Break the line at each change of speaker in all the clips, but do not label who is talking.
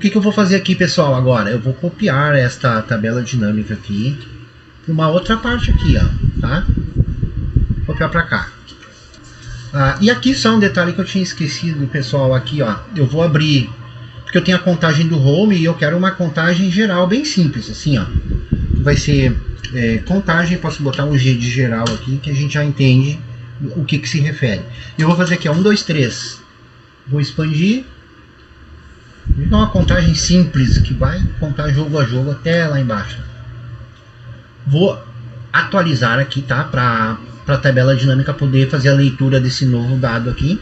que eu vou fazer aqui, pessoal, agora? Eu vou copiar esta tabela dinâmica aqui para uma outra parte aqui, ó, tá? Vou copiar para cá. E aqui só um detalhe que eu tinha esquecido, pessoal, aqui, ó. Eu vou abrir, porque eu tenho a contagem do home e eu quero uma contagem geral bem simples, assim, ó. Vai ser contagem, posso botar um G de geral aqui, que a gente já entende o que se refere. Eu vou fazer aqui, ó, 1, 2, 3. Vou expandir. Então, uma contagem simples que vai contar jogo a jogo até lá embaixo. Vou atualizar aqui, tá? Para a tabela dinâmica poder fazer a leitura desse novo dado aqui.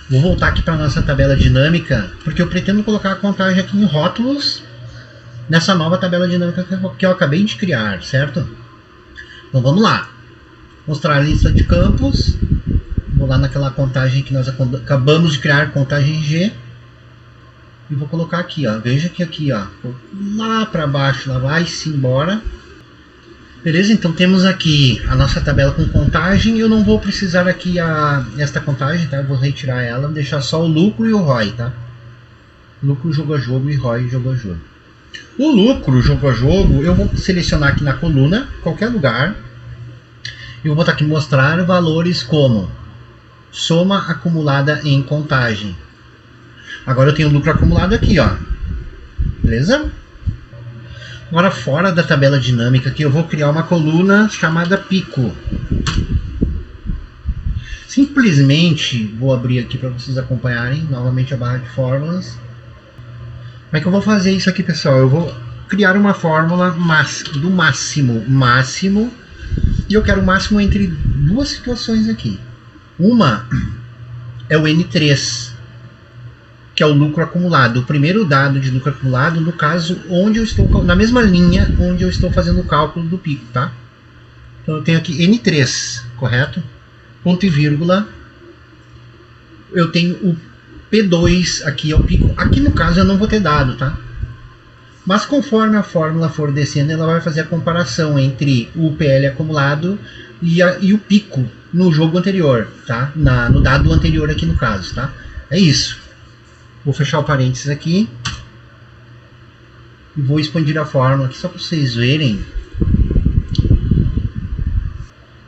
Vou voltar aqui para nossa tabela dinâmica, porque eu pretendo colocar a contagem aqui em rótulos nessa nova tabela dinâmica que eu acabei de criar, certo? Então vamos lá. Mostrar a lista de campos. Vou lá naquela contagem que nós acabamos de criar, contagem G. E vou colocar aqui, ó. Veja que aqui, ó, lá para baixo, lá vai-se embora. Beleza? Então temos aqui a nossa tabela com contagem. Eu não vou precisar aqui esta contagem, tá? Eu vou retirar ela, deixar só o lucro e o ROI, tá? Lucro, jogo a jogo e ROI, jogo a jogo. O lucro, jogo a jogo, eu vou selecionar aqui na coluna, qualquer lugar. Eu vou botar aqui mostrar valores como soma acumulada em contagem. Agora eu tenho o lucro acumulado aqui, ó. Beleza? Agora fora da tabela dinâmica aqui eu vou criar uma coluna chamada pico. Simplesmente vou abrir aqui para vocês acompanharem novamente a barra de fórmulas. Como é que eu vou fazer isso aqui, pessoal? Eu vou criar uma fórmula do máximo, e eu quero o máximo entre duas situações aqui. Uma é o N3, que é o lucro acumulado, o primeiro dado de lucro acumulado, no caso, onde eu estou na mesma linha onde eu estou fazendo o cálculo do pico, tá? Então eu tenho aqui N3, correto? Ponto e vírgula. Eu tenho o P2 aqui é o pico. Aqui no caso eu não vou ter dado, tá? Mas conforme a fórmula for descendo, ela vai fazer a comparação entre o PL acumulado e o pico no jogo anterior, tá? No dado anterior aqui no caso, tá? É isso. Vou fechar o parênteses aqui. E vou expandir a fórmula aqui só para vocês verem.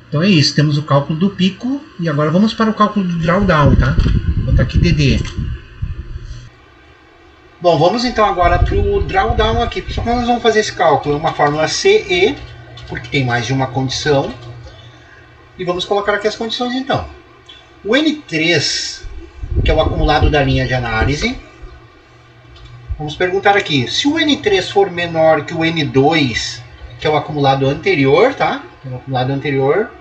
Então é isso. Temos o cálculo do pico. E agora vamos para o cálculo do drawdown, tá? Vou botar aqui DD. Bom, vamos então agora para o drawdown aqui. Só que nós vamos fazer esse cálculo. É uma fórmula CE, porque tem mais de uma condição. E vamos colocar aqui as condições então. O N3, que é o acumulado da linha de análise. Vamos perguntar aqui, se o N3 for menor que o N2, que é o acumulado anterior, tá? O acumulado anterior,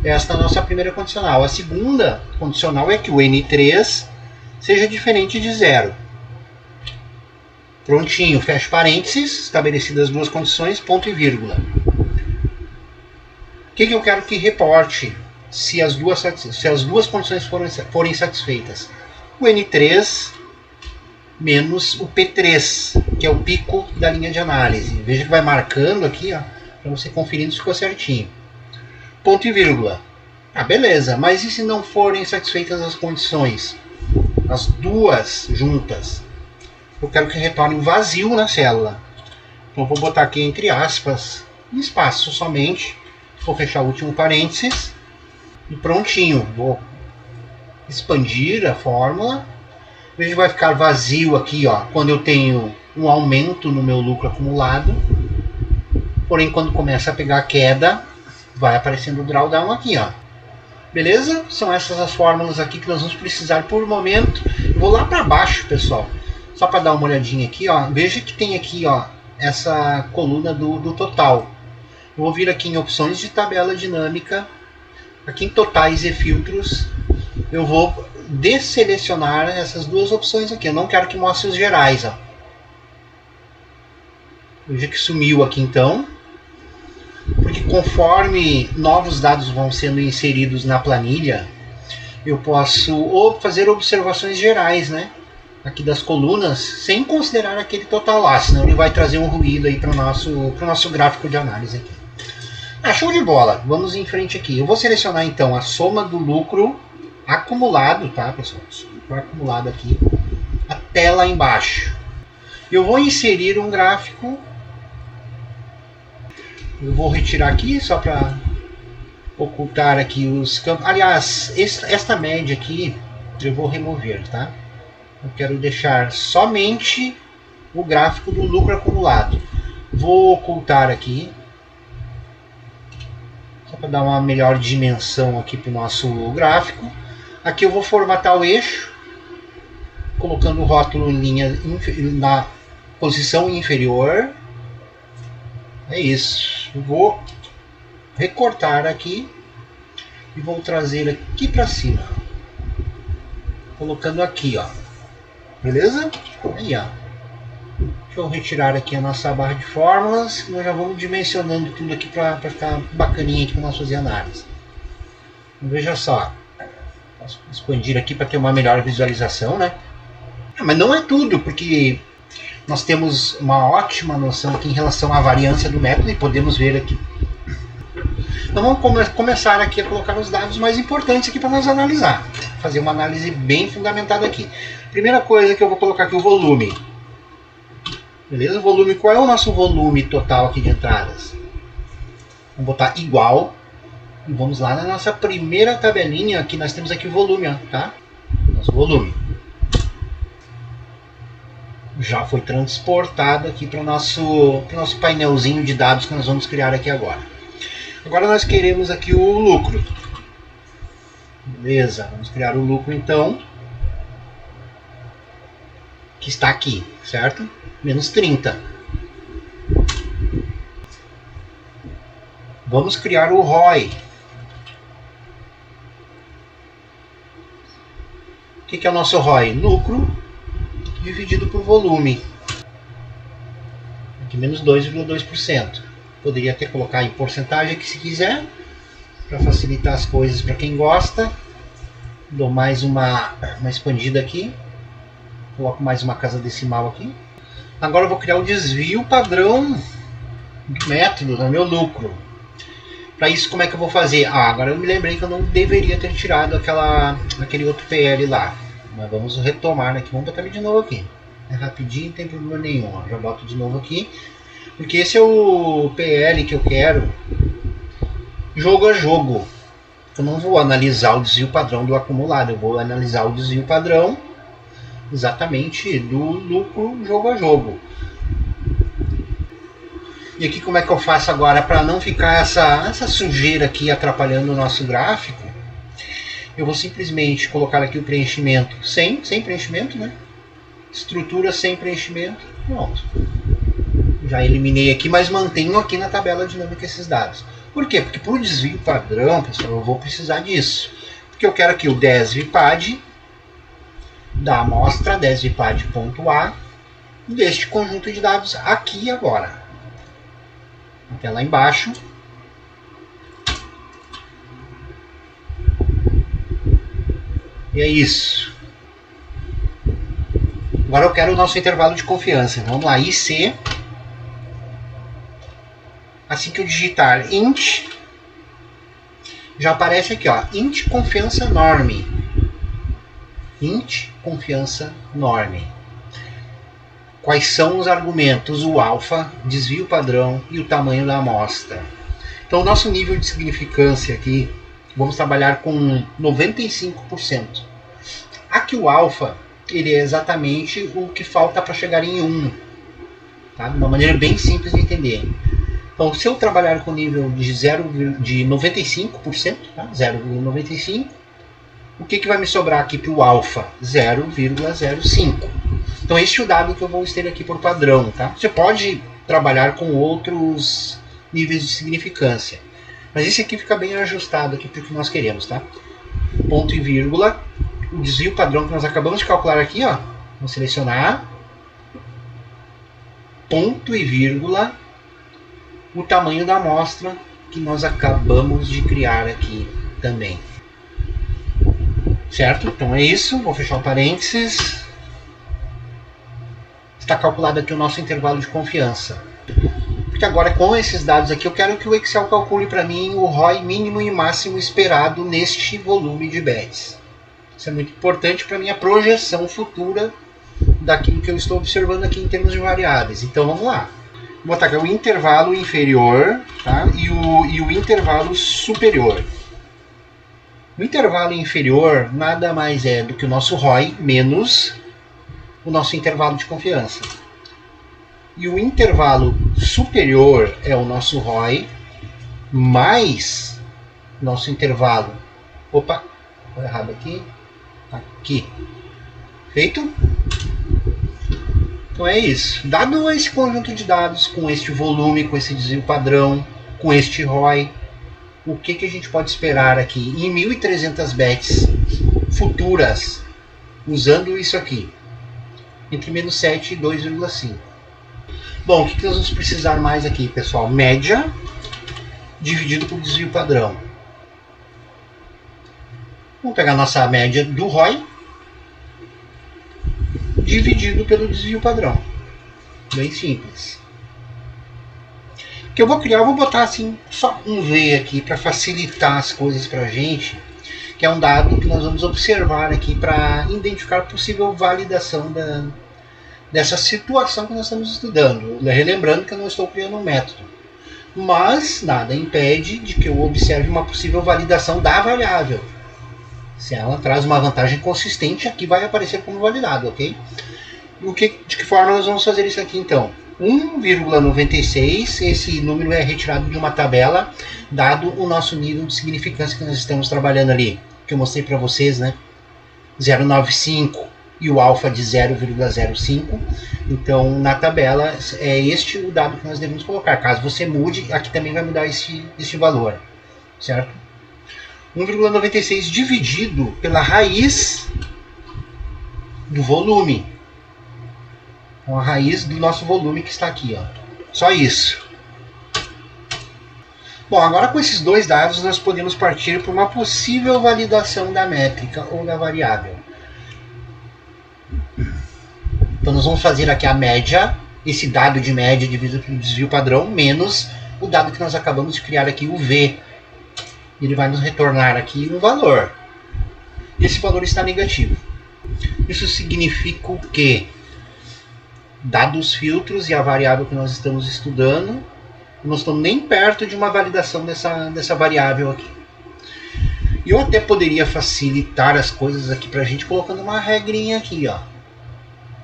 esta é a nossa primeira condicional. A segunda condicional é que o N3 seja diferente de zero. Prontinho, fecho parênteses, estabelecidas as duas condições, ponto e vírgula. O que eu quero que reporte se as duas condições forem satisfeitas? O N3 menos o P3, que é o pico da linha de análise. Veja que vai marcando aqui, para você conferir se ficou certinho. Ponto e vírgula. Beleza, mas e se não forem satisfeitas as condições? As duas juntas. Eu quero que retorne um vazio na célula. Então vou botar aqui entre aspas, espaço somente. Vou fechar o último parênteses. E prontinho. Vou expandir a fórmula. Veja que vai ficar vazio aqui, quando eu tenho um aumento no meu lucro acumulado. Porém, quando começa a pegar a queda, vai aparecendo o drawdown aqui, Beleza? São essas as fórmulas aqui que nós vamos precisar por momento. Eu vou lá para baixo, pessoal. Só para dar uma olhadinha aqui, Veja que tem aqui, essa coluna do total. Eu vou vir aqui em opções de tabela dinâmica. Aqui em totais e filtros. Eu vou desselecionar essas duas opções aqui. Eu não quero que mostre os gerais, Veja que sumiu aqui então. Porque conforme novos dados vão sendo inseridos na planilha, eu posso fazer observações gerais, né? Aqui das colunas, sem considerar aquele total lá, senão ele vai trazer um ruído aí para o nosso gráfico de análise aqui. Show de bola! Vamos em frente aqui. Eu vou selecionar então a soma do lucro acumulado, tá, pessoal? Lucro acumulado aqui, até lá embaixo. Eu vou inserir um gráfico. Eu vou retirar aqui só para ocultar aqui os campos. Aliás, esta média aqui eu vou remover, tá? Eu quero deixar somente o gráfico do lucro acumulado. Vou ocultar aqui, só para dar uma melhor dimensão aqui para o nosso gráfico. Aqui eu vou formatar o eixo, colocando o rótulo em linha na posição inferior. É isso. Eu vou recortar aqui e vou trazer aqui para cima, colocando aqui, ó. Beleza? Aí, ó. Deixa eu retirar aqui a nossa barra de fórmulas. Nós já vamos dimensionando tudo aqui para ficar bacaninha aqui para nós fazer análise. Veja só. Posso expandir aqui para ter uma melhor visualização, né? Mas não é tudo, porque nós temos uma ótima noção aqui em relação à variância do método e podemos ver aqui. Então vamos começar aqui a colocar os dados mais importantes aqui para nós analisar. Fazer uma análise bem fundamentada aqui. Primeira coisa que eu vou colocar aqui, o volume. Beleza? O volume, qual é o nosso volume total aqui de entradas? Vamos botar igual. E vamos lá na nossa primeira tabelinha, aqui nós temos aqui o volume, ó, tá? Nosso volume. Já foi transportado aqui para o nosso painelzinho de dados que nós vamos criar aqui agora. Agora nós queremos aqui o lucro. Beleza, vamos criar o lucro então. Que está aqui, certo? Menos 30. Vamos criar o ROI. O que é o nosso ROI? Lucro dividido por volume. Aqui menos 2,2%. Poderia até colocar em porcentagem aqui se quiser, para facilitar as coisas para quem gosta. Dou mais uma expandida aqui. Coloco mais uma casa decimal aqui. Agora eu vou criar o desvio padrão do método, do meu lucro. Para isso, como é que eu vou fazer? Agora eu me lembrei que eu não deveria ter tirado aquele outro PL lá. Mas vamos retomar aqui. Vamos botar ele de novo aqui. É rapidinho, não tem problema nenhum. Já boto de novo aqui. Porque esse é o PL que eu quero jogo a jogo. Eu não vou analisar o desvio padrão do acumulado. Eu vou analisar o desvio padrão exatamente do lucro jogo a jogo. E aqui como é que eu faço agora para não ficar essa sujeira aqui atrapalhando o nosso gráfico? Eu vou simplesmente colocar aqui o preenchimento sem preenchimento, né? Estrutura sem preenchimento. Pronto. Já eliminei aqui, mas mantenho aqui na tabela dinâmica esses dados. Por quê? Porque para o desvio padrão, pessoal, eu vou precisar disso. Porque eu quero aqui o desvipad da amostra desvipad.a deste conjunto de dados aqui e agora. Até lá embaixo. E é isso. Agora eu quero o nosso intervalo de confiança. Vamos lá, IC. Assim que eu digitar int, já aparece aqui, ó, int confiança norme. Int confiança norme. Quais são os argumentos? O alfa, desvio padrão e o tamanho da amostra. Então, o nosso nível de significância aqui, vamos trabalhar com 95%. Aqui o alfa, ele é exatamente o que falta para chegar em 1. Tá? De uma maneira bem simples de entender. Então, se eu trabalhar com nível de 95%, tá? 0,95%, o que vai me sobrar aqui para o alfa? 0,05. Então, este é o dado que eu vou ter aqui por padrão. Tá? Você pode trabalhar com outros níveis de significância, mas esse aqui fica bem ajustado aqui para o que nós queremos. Tá? Ponto e vírgula, o desvio padrão que nós acabamos de calcular aqui, ó, vamos selecionar, ponto e vírgula, o tamanho da amostra que nós acabamos de criar aqui também. Certo? Então é isso. Vou fechar o parênteses. Está calculado aqui o nosso intervalo de confiança. Porque agora com esses dados aqui eu quero que o Excel calcule para mim o ROI mínimo e máximo esperado neste volume de bets. Isso é muito importante para a minha projeção futura daquilo que eu estou observando aqui em termos de variáveis. Então vamos lá. Vou botar aqui o intervalo inferior, tá? e o intervalo superior. O intervalo inferior nada mais é do que o nosso ROI menos o nosso intervalo de confiança. E o intervalo superior é o nosso ROI mais nosso intervalo. Opa, foi errado aqui. Aqui. Feito? Então é isso. Dado esse conjunto de dados, com este volume, com esse desvio padrão, com este ROI, o que a gente pode esperar aqui em 1.300 bets futuras, usando isso aqui, entre menos 7 e 2,5. Bom, o que nós vamos precisar mais aqui, pessoal? Média dividido por desvio padrão. Vamos pegar a nossa média do ROI dividido pelo desvio padrão. Bem simples. O que eu vou criar, eu vou botar assim, só um V aqui para facilitar as coisas para a gente, que é um dado que nós vamos observar aqui para identificar possível validação dessa situação que nós estamos estudando. Relembrando que eu não estou criando um método. Mas nada impede de que eu observe uma possível validação da variável. Se ela traz uma vantagem consistente, aqui vai aparecer como validado, ok? De que forma nós vamos fazer isso aqui então? 1,96, esse número é retirado de uma tabela, dado o nosso nível de significância que nós estamos trabalhando ali, que eu mostrei para vocês, né? 0,95 e o alfa de 0,05. Então, na tabela, é este o dado que nós devemos colocar. Caso você mude, aqui também vai mudar este valor, certo? 1,96 dividido pela raiz do volume. Com a raiz do nosso volume que está aqui, ó. Só isso. Bom, agora com esses dois dados nós podemos partir para uma possível validação da métrica ou da variável. Então nós vamos fazer aqui a média, esse dado de média dividido pelo desvio padrão, menos o dado que nós acabamos de criar aqui, o V. Ele vai nos retornar aqui um valor. Esse valor está negativo. Isso significa o quê? Dados os filtros e a variável que nós estamos estudando, não estamos nem perto de uma validação dessa variável aqui. E eu até poderia facilitar as coisas aqui para a gente colocando uma regrinha aqui, ó.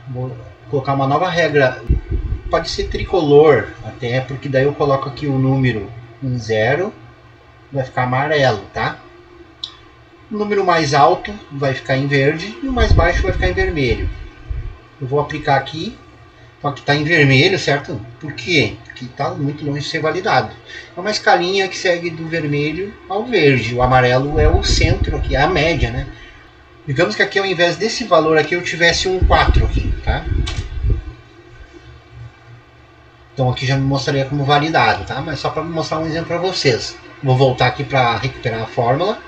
Vou colocar uma nova regra, pode ser tricolor até, porque daí eu coloco aqui o número em 0, vai ficar amarelo, tá? O número mais alto vai ficar em verde e o mais baixo vai ficar em vermelho. Eu vou aplicar aqui. Então aqui está em vermelho, certo? Por quê? Porque está muito longe de ser validado. É uma escalinha que segue do vermelho ao verde. O amarelo é o centro aqui, é a média, né? Digamos que aqui ao invés desse valor aqui eu tivesse um 4 aqui, tá? Então aqui já me mostraria como validado, tá? Mas só para mostrar um exemplo para vocês. Vou voltar aqui para recuperar a fórmula.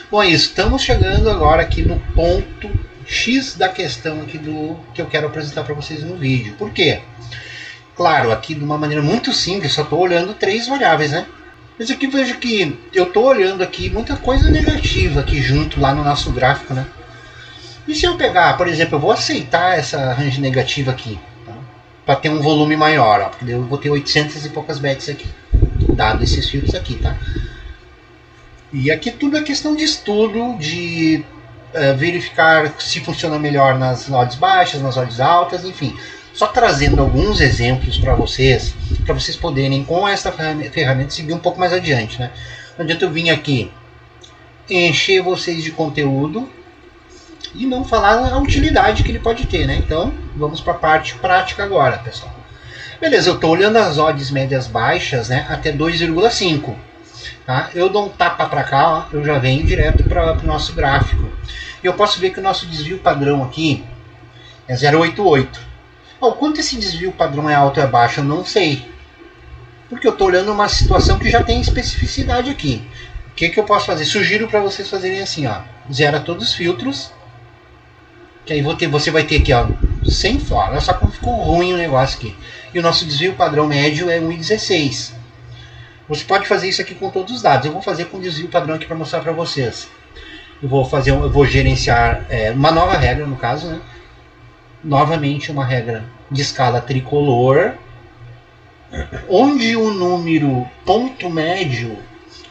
Bom, é isso. Estamos chegando agora aqui no ponto X da questão aqui que eu quero apresentar para vocês no vídeo. Por quê? Claro, aqui de uma maneira muito simples, só estou olhando 3 variáveis, né? Mas aqui veja que eu estou olhando aqui muita coisa negativa aqui junto lá no nosso gráfico, né? E se eu pegar, por exemplo, eu vou aceitar essa range negativa aqui, tá? Para ter um volume maior, ó, porque eu vou ter 800 e poucas bets aqui, dado esses filtros aqui, tá? E aqui tudo é questão de estudo, de verificar se funciona melhor nas odds baixas, nas odds altas, enfim. Só trazendo alguns exemplos para vocês poderem, com essa ferramenta, seguir um pouco mais adiante, né? Não adianta eu vir aqui encher vocês de conteúdo e não falar a utilidade que ele pode ter, né? Então, vamos para a parte prática agora, pessoal. Beleza, eu estou olhando as odds médias baixas, né, até 2,5. Tá? Eu dou um tapa para cá, ó, eu já venho direto para o nosso gráfico. E eu posso ver que o nosso desvio padrão aqui é 0,88. O quanto esse desvio padrão é alto ou é baixo, eu não sei. Porque eu estou olhando uma situação que já tem especificidade aqui. O que eu posso fazer? Sugiro para vocês fazerem assim, ó. Zera todos os filtros. Que aí você vai ter aqui, ó, sem fora. Olha só como ficou ruim o negócio aqui. E o nosso desvio padrão médio é 1,16. Você pode fazer isso aqui com todos os dados. Eu vou fazer com o desvio padrão aqui para mostrar para vocês. Eu vou gerenciar uma nova regra, no caso, né? novamente uma regra de escala tricolor, onde o número ponto médio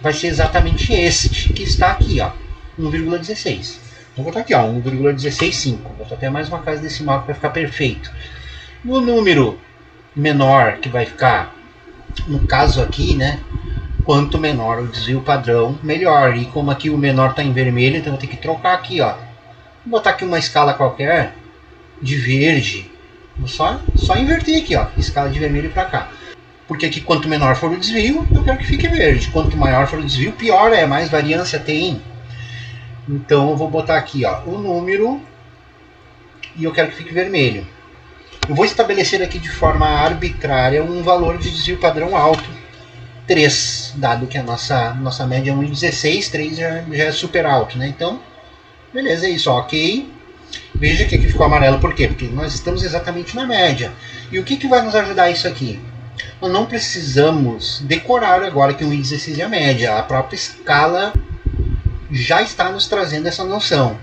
vai ser exatamente este que está aqui, ó, 1,16. Vou botar aqui, ó, 1,165. Vou botar até mais uma casa decimal que vai ficar perfeito. O número menor que vai ficar, no caso aqui, né, quanto menor o desvio padrão, melhor. E como aqui o menor está em vermelho, então eu vou ter que trocar aqui, ó. Vou botar aqui uma escala qualquer de verde. Vou só inverter aqui, ó, escala de vermelho para cá. Porque aqui quanto menor for o desvio, eu quero que fique verde. Quanto maior for o desvio, pior é, mais variância tem. Então eu vou botar aqui, ó, o número e eu quero que fique vermelho. Eu vou estabelecer aqui de forma arbitrária um valor de desvio padrão alto, 3, dado que a nossa média é 1,16, 3 já é super alto, né? Então, beleza, é isso, ó, ok. Veja que aqui ficou amarelo, por quê? Porque nós estamos exatamente na média. E o que vai nos ajudar isso aqui? Nós não precisamos decorar agora que 1,16 é a média. A própria escala já está nos trazendo essa noção.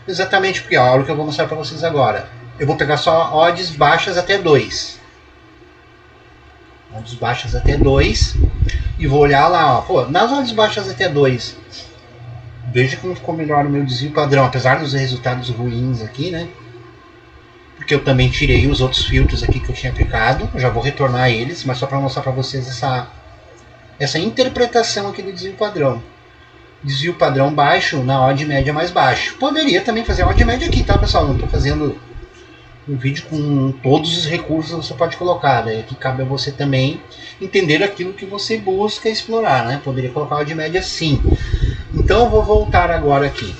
Exatamente porque, ó, o que eu vou mostrar para vocês agora. Eu vou pegar só odds baixas até 2. Odds baixas até 2. E vou olhar lá, ó. Pô, nas odds baixas até 2. Veja como ficou melhor o meu desvio padrão. Apesar dos resultados ruins aqui, né? Porque eu também tirei os outros filtros aqui que eu tinha aplicado. Eu já vou retornar eles, mas só para mostrar para vocês essa interpretação aqui do desvio padrão. Desvio padrão baixo na odd média mais baixo. Poderia também fazer a odd média aqui, tá, pessoal? Não estou fazendo um vídeo com todos os recursos que você pode colocar. Daí aqui cabe a você também entender aquilo que você busca explorar, né? Poderia colocar a odd média sim. Então eu vou voltar agora aqui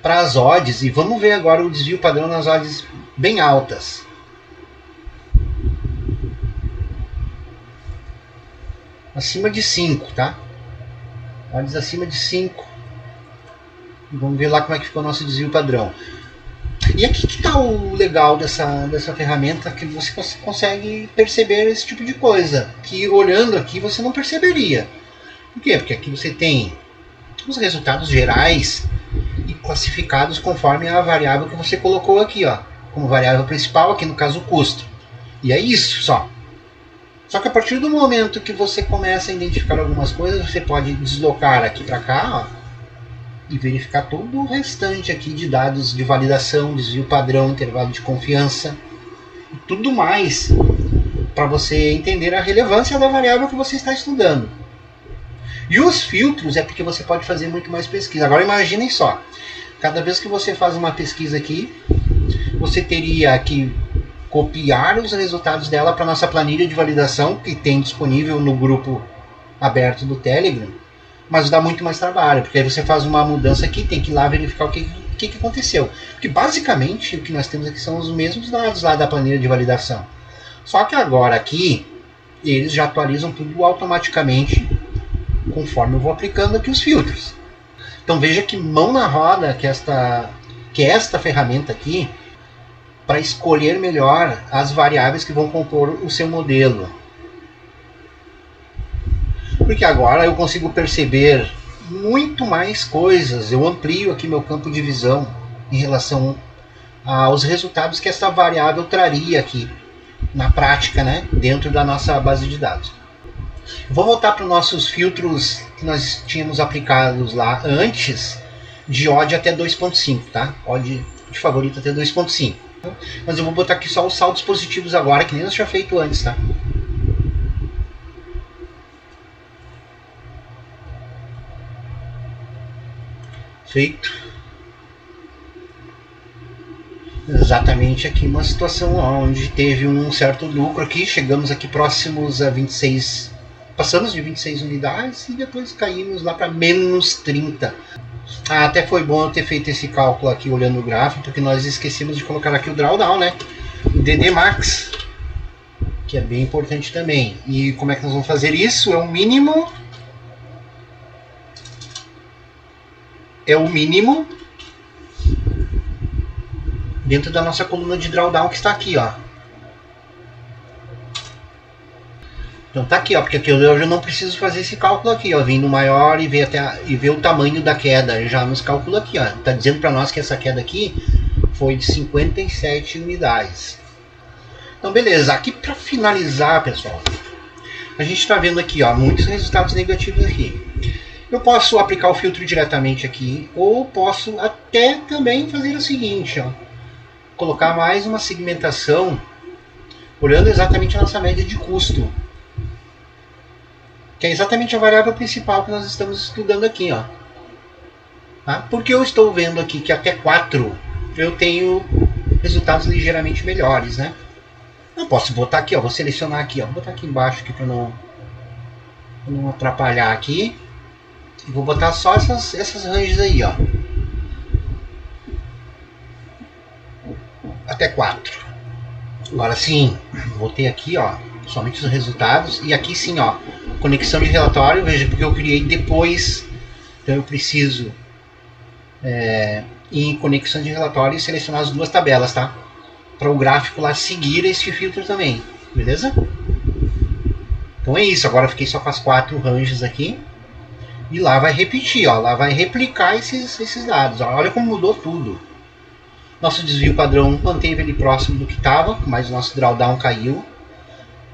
para as odds e vamos ver agora o desvio padrão nas odds bem altas. Acima de 5, tá? Odds acima de 5. Vamos ver lá como é que ficou o nosso desvio padrão. E aqui que está o legal dessa ferramenta, que você consegue perceber esse tipo de coisa, que olhando aqui você não perceberia. Por quê? Porque aqui você tem os resultados gerais e classificados conforme a variável que você colocou aqui, ó, como variável principal, aqui no caso o custo. E é isso só. Só que a partir do momento que você começa a identificar algumas coisas, você pode deslocar aqui para cá, ó, e verificar todo o restante aqui de dados de validação, desvio padrão, intervalo de confiança e tudo mais, para você entender a relevância da variável que você está estudando. E os filtros é porque você pode fazer muito mais pesquisa. Agora imaginem só, cada vez que você faz uma pesquisa aqui, você teria que copiar os resultados dela para a nossa planilha de validação, que tem disponível no grupo aberto do Telegram, mas dá muito mais trabalho, porque aí você faz uma mudança aqui, tem que ir lá verificar o que aconteceu. Porque basicamente o que nós temos aqui são os mesmos dados lá da planilha de validação. Só que agora aqui, eles já atualizam tudo automaticamente, conforme eu vou aplicando aqui os filtros. Então veja que mão na roda que esta ferramenta aqui, para escolher melhor as variáveis que vão compor o seu modelo. Porque agora eu consigo perceber muito mais coisas, eu amplio aqui meu campo de visão em relação aos resultados que essa variável traria aqui na prática, né, dentro da nossa base de dados. Vou voltar para os nossos filtros que nós tínhamos aplicados lá antes, de odd até 2.5, tá? Odd de favorito até 2.5. Mas eu vou botar aqui só os saldos positivos agora, que nem nós tinha feito antes, tá? Feito. Exatamente aqui uma situação onde teve um certo lucro aqui, chegamos aqui próximos a 26, passamos de 26 unidades e depois caímos lá para menos 30. Até foi bom eu ter feito esse cálculo aqui olhando o gráfico, porque nós esquecemos de colocar aqui o drawdown, né? O DD Max, que é bem importante também. E como é que nós vamos fazer isso? É o mínimo dentro da nossa coluna de drawdown que está aqui, ó. Então tá aqui, ó, porque aqui eu já não preciso fazer esse cálculo aqui, ó, vindo maior e ver o tamanho da queda, já nos calcula aqui, ó. Tá dizendo para nós que essa queda aqui foi de 57 unidades. Então beleza, aqui para finalizar, pessoal, a gente está vendo aqui, ó, muitos resultados negativos aqui. Eu posso aplicar o filtro diretamente aqui, ou posso até também fazer o seguinte, ó, colocar mais uma segmentação, olhando exatamente a nossa média de custo, que é exatamente a variável principal que nós estamos estudando aqui, ó. Tá? Porque eu estou vendo aqui que até 4 eu tenho resultados ligeiramente melhores, né? Eu posso botar aqui, ó, vou selecionar aqui, ó, vou botar aqui embaixo aqui para não atrapalhar aqui. E vou botar só essas ranges aí, ó. Até 4. Agora sim, vou ter aqui, ó, somente os resultados. E aqui sim, ó, conexão de relatório. Veja, porque eu criei depois. Então eu preciso ir em conexão de relatório e selecionar as duas tabelas, tá? Para o gráfico lá seguir este filtro também, beleza? Então é isso, agora eu fiquei só com as 4 ranges aqui. E lá vai repetir, ó, lá vai replicar esses dados. Ó, olha como mudou tudo. Nosso desvio padrão manteve ele próximo do que estava, mas o nosso drawdown caiu.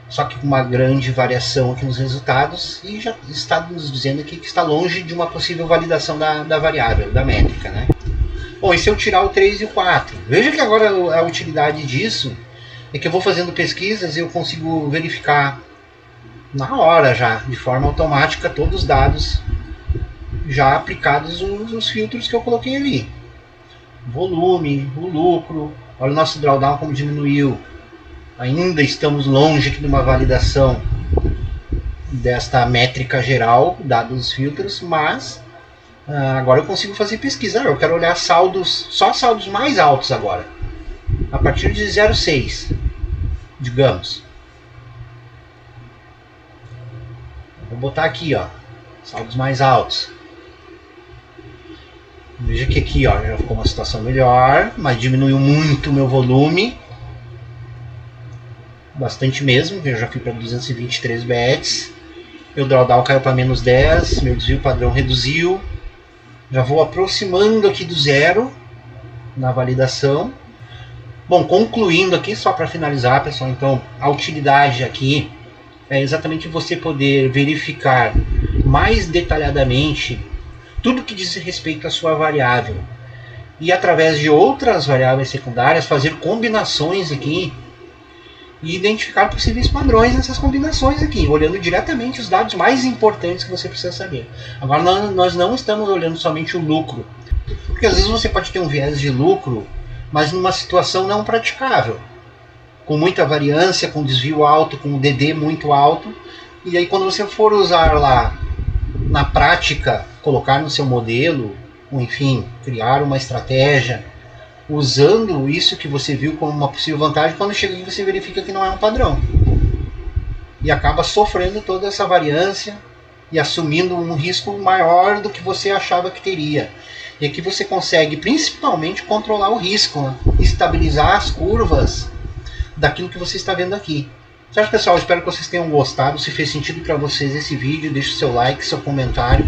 Só que com uma grande variação aqui nos resultados. E já está nos dizendo aqui que está longe de uma possível validação da variável, da métrica, né? Bom, e se eu tirar o 3 e o 4? Veja que agora a utilidade disso é que eu vou fazendo pesquisas e eu consigo verificar na hora já, de forma automática, todos os dados já aplicados nos filtros que eu coloquei ali. Volume, o lucro, olha o nosso drawdown como diminuiu. Ainda estamos longe aqui de uma validação desta métrica geral, dados os filtros, mas agora eu consigo fazer pesquisa. Eu quero olhar saldos, só saldos mais altos agora. A partir de 0,6, digamos. Vou botar aqui, ó, saldos mais altos. Veja que aqui, ó, já ficou uma situação melhor, mas diminuiu muito o meu volume. Bastante mesmo, eu já fui para 223 bets. Meu drawdown caiu para menos 10, meu desvio padrão reduziu. Já vou aproximando aqui do zero na validação. Bom, concluindo aqui, só para finalizar, pessoal, então, a utilidade aqui é exatamente você poder verificar mais detalhadamente tudo que diz respeito à sua variável. E através de outras variáveis secundárias, fazer combinações aqui e identificar possíveis padrões nessas combinações aqui, olhando diretamente os dados mais importantes que você precisa saber. Agora, nós não estamos olhando somente o lucro, porque às vezes você pode ter um viés de lucro, mas numa situação não praticável, com muita variância, com desvio alto, com o DD muito alto, e aí quando você for usar lá na prática, colocar no seu modelo, ou enfim, criar uma estratégia, usando isso que você viu como uma possível vantagem, quando chega aqui você verifica que não é um padrão. E acaba sofrendo toda essa variância e assumindo um risco maior do que você achava que teria. E aqui você consegue principalmente controlar o risco, né? Estabilizar as curvas daquilo que você está vendo aqui. Certo, pessoal? Espero que vocês tenham gostado. Se fez sentido para vocês esse vídeo, deixe o seu like, seu comentário.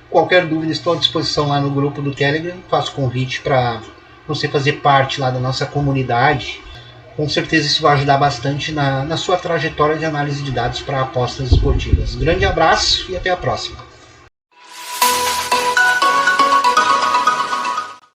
Qualquer dúvida, estou à disposição lá no grupo do Telegram. Faço convite para você fazer parte lá da nossa comunidade. Com certeza isso vai ajudar bastante na sua trajetória de análise de dados para apostas esportivas. Grande abraço e até a próxima.